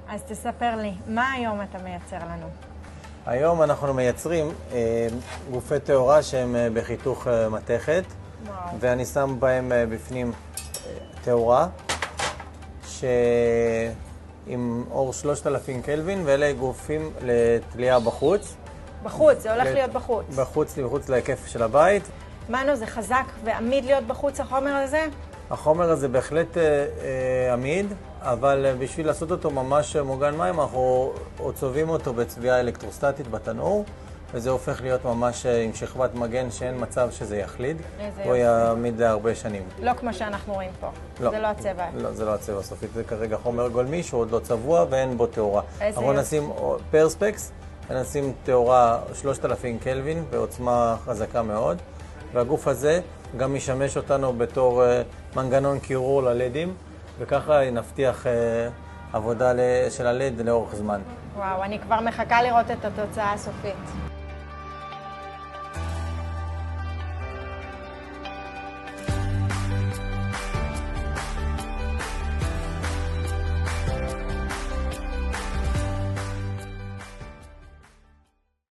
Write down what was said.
אז תספר לי, מה היום אתה מייצר לנו? היום אנחנו מייצרים גופי תאורה שהם בחיתוך מתכת, ואני שם בהם בפנים תאורה עם אור 3000 קלווין, ואלה גופים לתלייה בחוץ. בחוץ, זה הולך להיות בחוץ. בחוץ להיקף של הבית. מנו, זה חזק ועמיד להיות בחוץ החומר הזה? החומר הזה בהחלט עמיד, אבל בשביל לעשות אותו ממש מוגן מים, אנחנו צובעים אותו בצביעה אלקטרוסטטית בתנור, וזה הופך להיות ממש עם שכבת מגן שאין מצב שזה יחליד. הוא יעמיד להרבה שנים. לא כמו שאנחנו רואים פה. לא. זה לא הצבע. לא, זה לא הצבע הסופית. זה כרגע חומר גולמי שהוא עוד לא צבוע ואין בו תאורה. אנחנו נשים פרספקס, ונשים תאורה 3000 קלווין בעוצמה חזקה מאוד, והגוף הזה גם משמש אותנו בתור מנגנון קירור ללדים, וככה נבטיח עבודה של הלד לאורך זמן. וואו, אני כבר מחכה לראות את התוצאה הסופית.